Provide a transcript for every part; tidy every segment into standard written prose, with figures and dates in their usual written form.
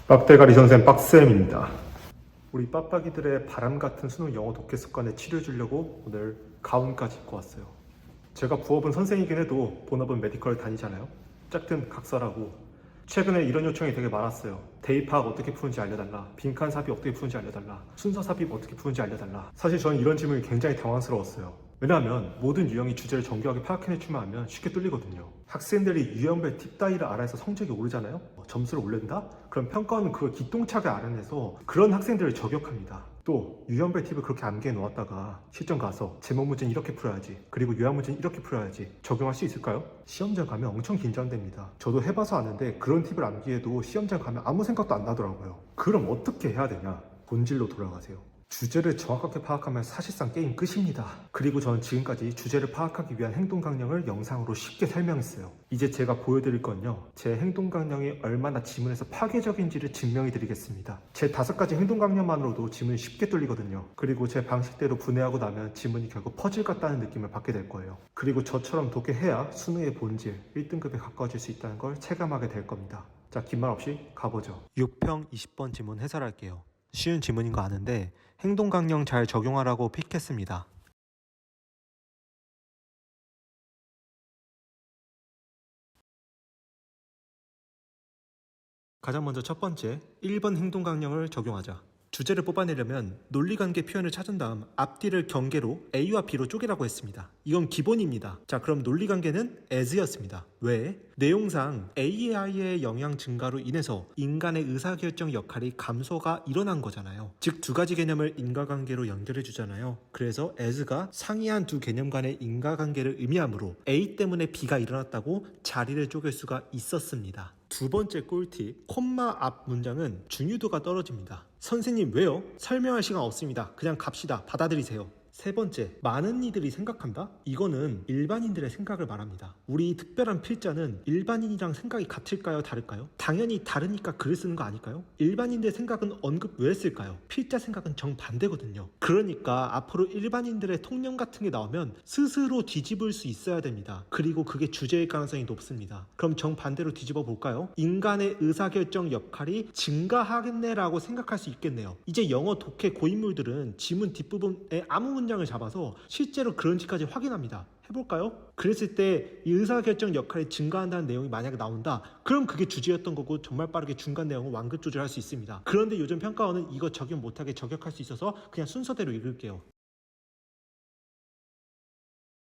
빡대가리 선생 빡쌤입니다. 우리 빡빡이들의 바람 같은 수능 영어 독해 습관에 치료해 주려고 오늘 가운까지 입고 왔어요. 제가 부업은 선생이긴 해도 본업은 메디컬 다니잖아요. 짝든 각서라고. 최근에 이런 요청이 되게 많았어요. 대입 파악 어떻게 푸는지 알려달라. 빈칸 삽입 어떻게 푸는지 알려달라. 순서 삽입 어떻게 푸는지 알려달라. 사실 저는 이런 질문이 굉장히 당황스러웠어요. 왜냐하면 모든 유형이 주제를 정교하게 파악해내주면 하면 쉽게 뚫리거든요. 학생들이 유형별 팁 따위를 알아서 성적이 오르잖아요. 점수를 올린다? 그럼 평가원은 그걸 기똥차게 알아내서 그런 학생들을 저격합니다. 또 유형별 팁을 그렇게 암기해 놓았다가 실전 가서 제목 문제는 이렇게 풀어야지, 그리고 요약 문제는 이렇게 풀어야지 적용할 수 있을까요? 시험장 가면 엄청 긴장됩니다. 저도 해봐서 아는데 그런 팁을 암기해도 시험장 가면 아무 생각도 안 나더라고요. 그럼 어떻게 해야 되냐? 본질로 돌아가세요. 주제를 정확하게 파악하면 사실상 게임 끝입니다. 그리고 저는 지금까지 주제를 파악하기 위한 행동 강령을 영상으로 쉽게 설명했어요. 이제 제가 보여드릴 건요, 제 행동 강령이 얼마나 지문에서 파괴적인지를 증명해 드리겠습니다. 제 5가지 행동 강령만으로도 지문이 쉽게 뚫리거든요. 그리고 제 방식대로 분해하고 나면 지문이 결국 퍼즐 같다는 느낌을 받게 될 거예요. 그리고 저처럼 독해해야 수능의 본질 1등급에 가까워질 수 있다는 걸 체감하게 될 겁니다. 자, 긴 말 없이 가보죠. 6평 20번 지문 해설할게요. 쉬운 지문인 거 아는데 행동 강령 잘 적용하라고 픽했습니다. 가장 먼저 첫 번째, 1번 행동 강령을 적용하자. 주제를 뽑아내려면 논리관계 표현을 찾은 다음 앞뒤를 경계로 A와 B로 쪼개라고 했습니다. 이건 기본입니다. 자, 그럼 논리관계는 as였습니다. 왜? 내용상 AI의 영향 증가로 인해서 인간의 의사결정 역할이 감소가 일어난 거잖아요. 즉, 2가지 개념을 인과관계로 연결해 주잖아요. 그래서 as가 상이한 2 개념 간의 인과관계를 의미하므로 A 때문에 B가 일어났다고 자리를 쪼갤 수가 있었습니다. 2번째 꿀팁, 콤마 앞 문장은 중요도가 떨어집니다. 선생님 왜요? 설명할 시간 없습니다. 그냥 갑시다. 받아들이세요. 3번째, 많은 이들이 생각한다? 이거는 일반인들의 생각을 말합니다. 우리 특별한 필자는 일반인이랑 생각이 같을까요? 다를까요? 당연히 다르니까 글을 쓰는 거 아닐까요? 일반인들의 생각은 언급 왜 했을까요? 필자 생각은 정반대거든요. 그러니까 앞으로 일반인들의 통념 같은 게 나오면 스스로 뒤집을 수 있어야 됩니다. 그리고 그게 주제일 가능성이 높습니다. 그럼 정반대로 뒤집어 볼까요? 인간의 의사결정 역할이 증가하겠네라고 생각할 수 있겠네요. 이제 영어 독해 고인물들은 지문 뒷부분에 아무 문장을 잡아서 실제로 그런지까지 확인합니다. 해볼까요? 그랬을 때 이 의사결정 역할이 증가한다는 내용이 만약에 나온다, 그럼 그게 주제였던 거고 정말 빠르게 중간 내용을 완급 조절할 수 있습니다. 그런데 요즘 평가원은 이거 적용 못하게 저격할 수 있어서 그냥 순서대로 읽을게요.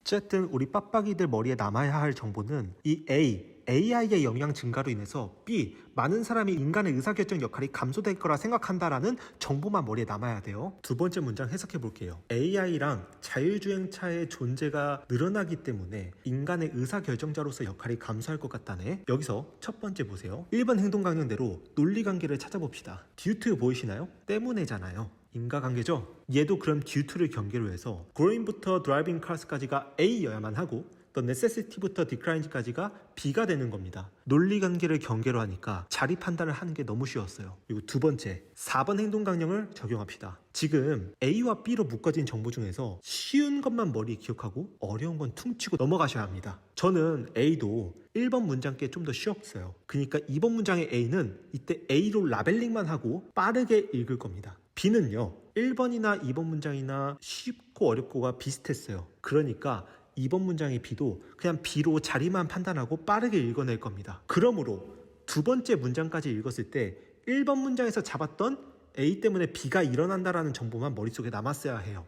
어쨌든 우리 빡빡이들 머리에 남아야 할 정보는 이 AI의 영향 증가로 인해서 B, 많은 사람이 인간의 의사결정 역할이 감소될 거라 생각한다라는 정보만 머리에 남아야 돼요. 2번째 문장 해석해 볼게요. AI랑 자율주행차의 존재가 늘어나기 때문에 인간의 의사결정자로서 역할이 감소할 것 같다네. 여기서 첫 번째 보세요. 1번 행동 강령대로 논리관계를 찾아봅시다. 듀트 보이시나요? 때문에잖아요. 인과관계죠? 얘도 그럼 due-to를 경계로 해서 growing부터 driving cars까지가 A여야만 하고 또 necessity부터 decline까지가 B가 되는 겁니다. 논리관계를 경계로 하니까 자리 판단을 하는 게 너무 쉬웠어요. 그리고 2번째, 4번 행동강령을 적용합시다. 지금 A와 B로 묶어진 정보 중에서 쉬운 것만 머리에 기억하고 어려운 건 퉁치고 넘어가셔야 합니다. 저는 A도 1번 문장께 좀 더 쉬웠어요. 그러니까 2번 문장의 A는 이때 A로 라벨링만 하고 빠르게 읽을 겁니다. B는요, 1번이나 2번 문장이나 쉽고 어렵고가 비슷했어요. 그러니까 2번 문장의 B도 그냥 B로 자리만 판단하고 빠르게 읽어낼 겁니다. 그러므로 2번째 문장까지 읽었을 때 1번 문장에서 잡았던 A 때문에 B가 일어난다라는 정보만 머릿속에 남았어야 해요.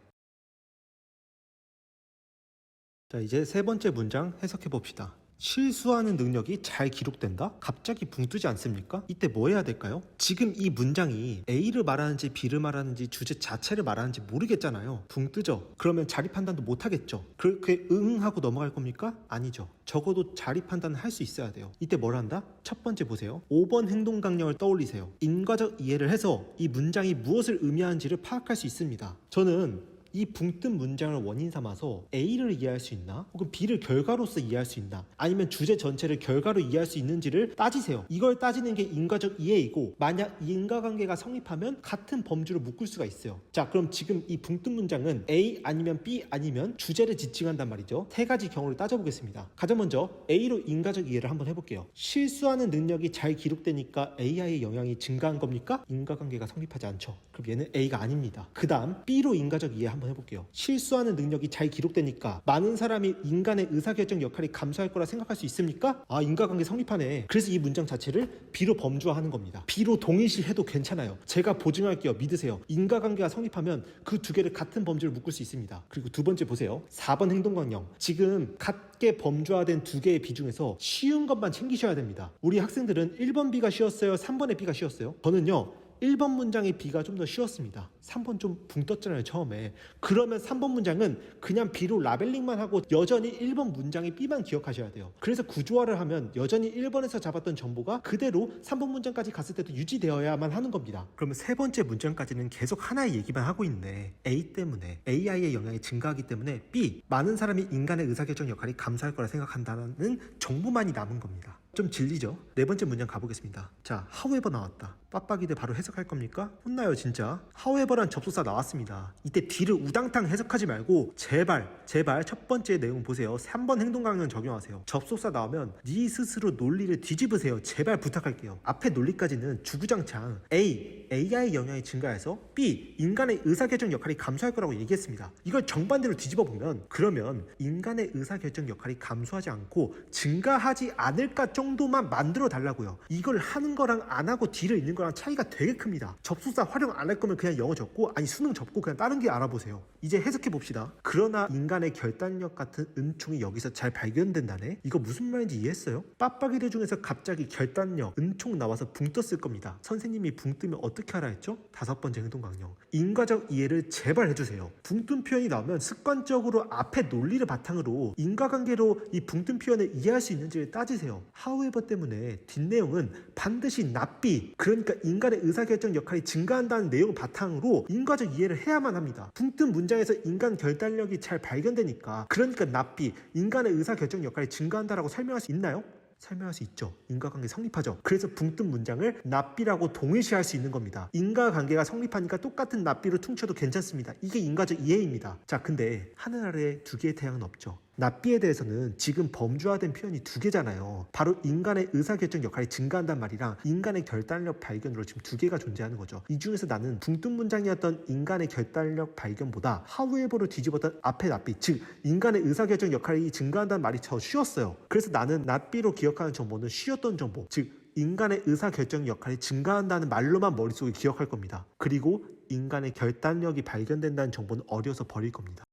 자, 이제 3번째 문장 해석해 봅시다. 실수하는 능력이 잘 기록된다? 갑자기 붕 뜨지 않습니까? 이때 뭐 해야 될까요? 지금 이 문장이 A를 말하는지 B를 말하는지 주제 자체를 말하는지 모르겠잖아요. 붕 뜨죠? 그러면 자리 판단도 못 하겠죠? 그렇게 응 하고 넘어갈 겁니까? 아니죠. 적어도 자리 판단을 할 수 있어야 돼요. 이때 뭘 한다? 첫 번째 보세요. 5번 행동 강령을 떠올리세요. 인과적 이해를 해서 이 문장이 무엇을 의미하는지를 파악할 수 있습니다. 저는 이 붕뜬 문장을 원인 삼아서 A를 이해할 수 있나? 혹은 B를 결과로서 이해할 수 있나? 아니면 주제 전체를 결과로 이해할 수 있는지를 따지세요. 이걸 따지는 게 인과적 이해이고, 만약 이 인과관계가 성립하면 같은 범주로 묶을 수가 있어요. 자, 그럼 지금 이 붕뜬 문장은 A 아니면 B 아니면 주제를 지칭한단 말이죠. 세 가지 경우를 따져보겠습니다. 가장 먼저 A로 인과적 이해를 한번 해볼게요. 실수하는 능력이 잘 기록되니까 AI의 영향이 증가한 겁니까? 인과관계가 성립하지 않죠. 그럼 얘는 A가 아닙니다. 그 다음 B로 인과적 이해 한번 해볼게요. 실수하는 능력이 잘 기록되니까 많은 사람이 인간의 의사결정 역할이 감소할 거라 생각할 수 있습니까? 아, 인과관계 성립하네. 그래서 이 문장 자체를 B로 범주화하는 겁니다. B로 동일시해도 괜찮아요. 제가 보증할게요. 믿으세요. 인과관계가 성립하면 그 두 개를 같은 범주로 묶을 수 있습니다. 그리고 두 번째 보세요. 4번 행동강령. 지금 같게 범주화된 두 개의 비중에서 쉬운 것만 챙기셔야 됩니다. 우리 학생들은 1번 B가 쉬웠어요? 3번의 B가 쉬웠어요? 저는요, 1번 문장의 B가 좀 더 쉬웠습니다. 3번 좀 붕 떴잖아요, 처음에. 그러면 3번 문장은 그냥 B로 라벨링만 하고 여전히 1번 문장의 B만 기억하셔야 돼요. 그래서 구조화를 하면 여전히 1번에서 잡았던 정보가 그대로 3번 문장까지 갔을 때도 유지되어야만 하는 겁니다. 그러면 세 번째 문장까지는 계속 하나의 얘기만 하고 있네. A 때문에, AI의 영향이 증가하기 때문에 B, 많은 사람이 인간의 의사결정 역할이 감소할 거라 생각한다는 정보만이 남은 겁니다. 좀 질리죠? 네 번째 문장 가보겠습니다. 자, however 나왔다. 빡빡이들 바로 해석할 겁니까? 혼나요 진짜. however란 접속사 나왔습니다. 이때 뒤를 우당탕 해석하지 말고 제발 첫 번째 내용 보세요. 3번 행동강령 적용하세요. 접속사 나오면 네 스스로 논리를 뒤집으세요. 제발 부탁할게요. 앞에 논리까지는 주구장창 A, AI의 영향이 증가해서 B, 인간의 의사결정 역할이 감소할 거라고 얘기했습니다. 이걸 정반대로 뒤집어보면 그러면 인간의 의사결정 역할이 감소하지 않고 증가하지 않을까 정도만 만들어 달라고요. 이걸 하는 거랑 안 하고 뒤를 읽는 거랑 차이가 되게 큽니다. 접속사 활용 안 할 거면 그냥 영어 접고, 아니 수능 접고 그냥 다른 게 알아보세요. 이제 해석해 봅시다. 그러나 인간의 결단력 같은 은총이 여기서 잘 발견된다네? 이거 무슨 말인지 이해했어요? 빡빡이들 중에서 갑자기 결단력, 은총 나와서 붕 떴을 겁니다. 선생님이 붕 뜨면 어떻게 하라 했죠? 5번째 행동강령. 인과적 이해를 제발 해주세요. 붕 뜬 표현이 나오면 습관적으로 앞에 논리를 바탕으로 인과관계로 이 붕 뜬 표현을 이해할 수 있는지를 따지세요. however 때문에 뒷내용은 반드시 납비, 그러니까 인간의 의사결정 역할이 증가한다는 내용을 바탕으로 인과적 이해를 해야만 합니다. 붕 뜬 문장에서 인간 결단력이 잘 발견되니까, 그러니까 납비, 인간의 의사결정 역할이 증가한다라고 설명할 수 있나요? 설명할 수 있죠. 인과관계 성립하죠. 그래서 붕 뜬 문장을 납비라고 동일시할 수 있는 겁니다. 인과관계가 성립하니까 똑같은 납비로 퉁쳐도 괜찮습니다. 이게 인과적 이해입니다. 자, 근데 하늘 아래 두 개의 태양은 없죠. 납비에 대해서는 지금 범주화된 표현이 두 개잖아요. 바로 인간의 의사결정 역할이 증가한단 말이랑 인간의 결단력 발견으로 지금 두 개가 존재하는 거죠. 이 중에서 나는 붕 뜬 문장이었던 인간의 결단력 발견보다 however로 뒤집었던 앞에 납비, 즉 인간의 의사결정 역할이 증가한다는 말이 더 쉬웠어요. 그래서 나는 납비로 기억하는 정보는 쉬웠던 정보, 즉 인간의 의사결정 역할이 증가한다는 말로만 머릿속에 기억할 겁니다. 그리고 인간의 결단력이 발견된다는 정보는 어려서 버릴 겁니다.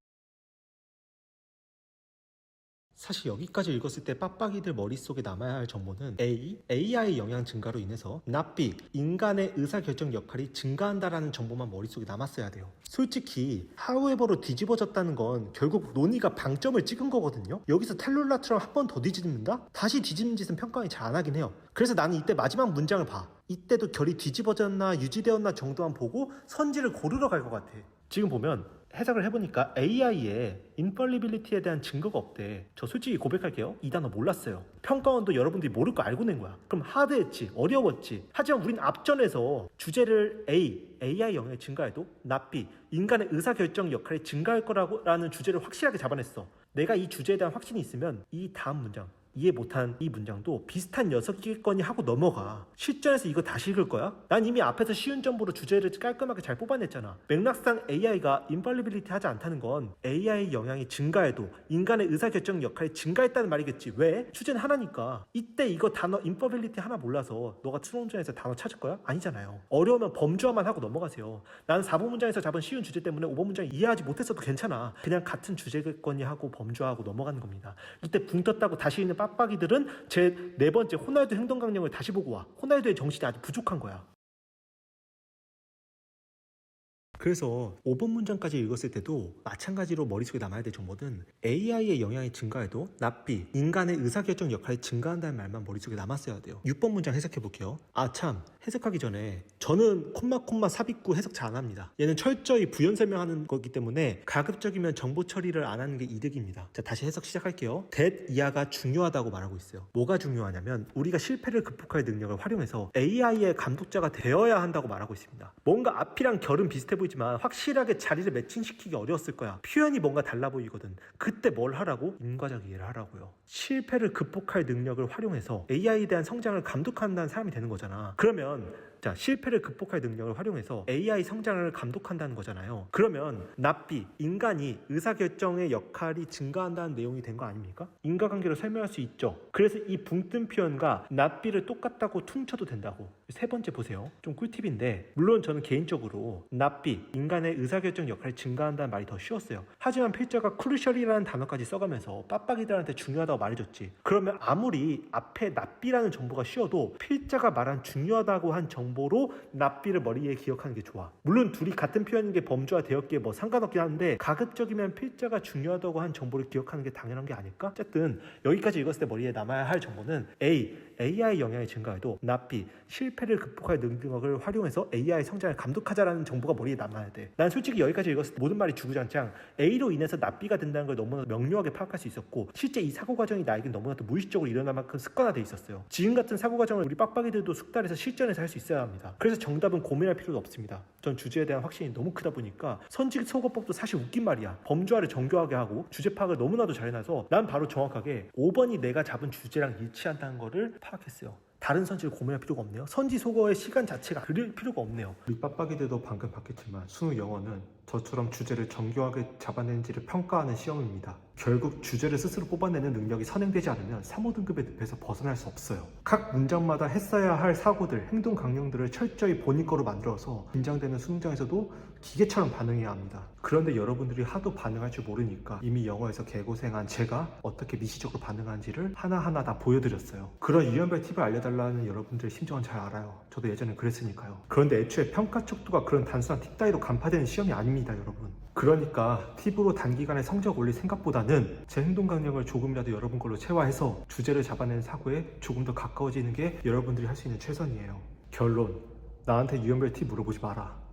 사실 여기까지 읽었을 때 빡빡이들 머릿속에 남아야 할 정보는 A, AI의 영향 증가로 인해서 납비, 인간의 의사결정 역할이 증가한다라는 정보만 머릿속에 남았어야 돼요. 솔직히 however로 뒤집어졌다는 건 결국 논의가 방점을 찍은 거거든요. 여기서 텔룰라처럼 한 번 더 뒤집는다? 다시 뒤집는 짓은 평가원이 잘 안 하긴 해요. 그래서 나는 이때 마지막 문장을 봐. 이때도 결이 뒤집어졌나 유지되었나 정도만 보고 선지를 고르러 갈 것 같아. 지금 보면 해석을 해보니까 AI의 인펄리빌리티에 대한 증거가 없대. 저 솔직히 고백할게요. 이 단어 몰랐어요. 평가원도 여러분들이 모를 거 알고 낸 거야. 그럼 하드했지, 어려웠지. 하지만 우린 앞전에서 주제를 AI 영향이 증가해도 납비, 인간의 의사결정 역할이 증가할 거라는 주제를 확실하게 잡아냈어. 내가 이 주제에 대한 확신이 있으면 이 다음 문장, 이해 못한 이 문장도 비슷한 녀석이겠거니 하고 넘어가. 실전에서 이거 다시 읽을 거야? 난 이미 앞에서 쉬운 정보로 주제를 깔끔하게 잘 뽑아냈잖아. 맥락상 AI가 인펄리빌리티 하지 않다는 건 AI의 영향이 증가해도 인간의 의사결정 역할이 증가했다는 말이겠지. 왜? 주제는 하나니까. 이때 이거 단어 인펄리빌리티 하나 몰라서 너가 추론전에서 단어 찾을 거야? 아니잖아요. 어려우면 범주화만 하고 넘어가세요. 나는 4번 문장에서 잡은 쉬운 주제 때문에 5번 문장 이해하지 못했어도 괜찮아. 그냥 같은 주제겠거니 하고 범주화하고 넘어가는 겁니다. 이때 붕 떴다고 다시 있는 빡빡이들은 제 네 번째 호날두 행동강령을 다시 보고 와. 호날두의 정신이 아주 부족한 거야. 그래서 5번 문장까지 읽었을 때도 마찬가지로 머릿속에 남아야 될 정보는 AI의 영향이 증가해도 납비, 인간의 의사결정 역할이 증가한다는 말만 머릿속에 남았어야 돼요. 6번 문장 해석해 볼게요. 아 참, 해석하기 전에 저는 콤마 삽입구 해석 잘 안 합니다. 얘는 철저히 부연 설명하는 거기 때문에 가급적이면 정보 처리를 안 하는 게 이득입니다. 자, 다시 해석 시작할게요. that 이하가 중요하다고 말하고 있어요. 뭐가 중요하냐면 우리가 실패를 극복할 능력을 활용해서 AI의 감독자가 되어야 한다고 말하고 있습니다. 뭔가 앞이랑 결은 비슷해 보이지만 확실하게 자리를 매칭시키기 어려웠을 거야. 표현이 뭔가 달라 보이거든. 그때 뭘 하라고? 인과적 이해를 하라고요. 실패를 극복할 능력을 활용해서 AI에 대한 성장을 감독한다는 사람이 되는 거잖아. 그러면 자, 실패를 극복할 능력을 활용해서 AI 성장을 감독한다는 거잖아요. 그러면 납비, 인간이 의사결정의 역할이 증가한다는 내용이 된 거 아닙니까? 인과관계로 설명할 수 있죠. 그래서 이 붕뜬 표현과 납비를 똑같다고 퉁쳐도 된다고. 세 번째 보세요. 좀 꿀팁인데 물론 저는 개인적으로 납비, 인간의 의사결정 역할이 증가한다는 말이 더 쉬웠어요. 하지만 필자가 크루셜이라는 단어까지 써가면서 빡빡이들한테 중요하다고 말해줬지. 그러면 아무리 앞에 납비라는 정보가 쉬워도 필자가 말한 중요하다고 한 정보로 납비를 머리에 기억하는 게 좋아. 물론 둘이 같은 표현인 게 범주화 되었기에 뭐 상관없긴 한데 가급적이면 필자가 중요하다고 한 정보를 기억하는 게 당연한 게 아닐까? 어쨌든 여기까지 읽었을 때 머리에 남아야 할 정보는 AI 영향이 증가해도 납비, 실패를 극복할 능력을 활용해서 AI 성장을 감독하자라는 정보가 머리에 남아야 돼. 난 솔직히 여기까지 읽었을 때 모든 말이 주구장창 A로 인해서 납비가 된다는 걸 너무나 명료하게 파악할 수 있었고 실제 이 사고 과정이 나에겐 너무나도 무의식적으로 일어날 만큼 습관화돼 있었어요. 지금 같은 사고 과정을 우리 빡빡이들도 숙달해서 실전에서 할 수 있어야 합니다. 그래서 정답은 고민할 필요도 없습니다. 전 주제에 대한 확신이 너무 크다 보니까 선지소거법도 사실 웃긴 말이야. 범주화를 정교하게 하고 주제 파악을 너무나도 잘해놔서 난 바로 정확하게 5번이 내가 잡은 주제랑 일치한다는 거를 파악했어요. 다른 선지를 고민할 필요가 없네요. 선지 소거의 시간 자체가 그릴 필요가 없네요. 우리 빡빡이들도 방금 봤겠지만 수능 영어는 저처럼 주제를 정교하게 잡아내는지를 평가하는 시험입니다. 결국 주제를 스스로 뽑아내는 능력이 선행되지 않으면 3, 5등급의 늪에서 벗어날 수 없어요. 각 문장마다 했어야 할 사고들, 행동 강령들을 철저히 본인 거로 만들어서 긴장되는 수능장에서도 기계처럼 반응해야 합니다. 그런데 여러분들이 하도 반응할 줄 모르니까 이미 영어에서 개고생한 제가 어떻게 미시적으로 반응하는지를 하나하나 다 보여드렸어요. 그런 유연별 팁을 알려달라는 여러분들의 심정은 잘 알아요. 저도 예전에 그랬으니까요. 그런데 애초에 평가 척도가 그런 단순한 팁 따위로 간파되는 시험이 아닙니다, 여러분. 그러니까 팁으로 단기간에 성적 올릴 생각보다는 제 행동 강령을 조금이라도 여러분 걸로 체화해서 주제를 잡아내는 사고에 조금 더 가까워지는 게 여러분들이 할 수 있는 최선이에요. 결론, 나한테 유연별 팁 물어보지 마라.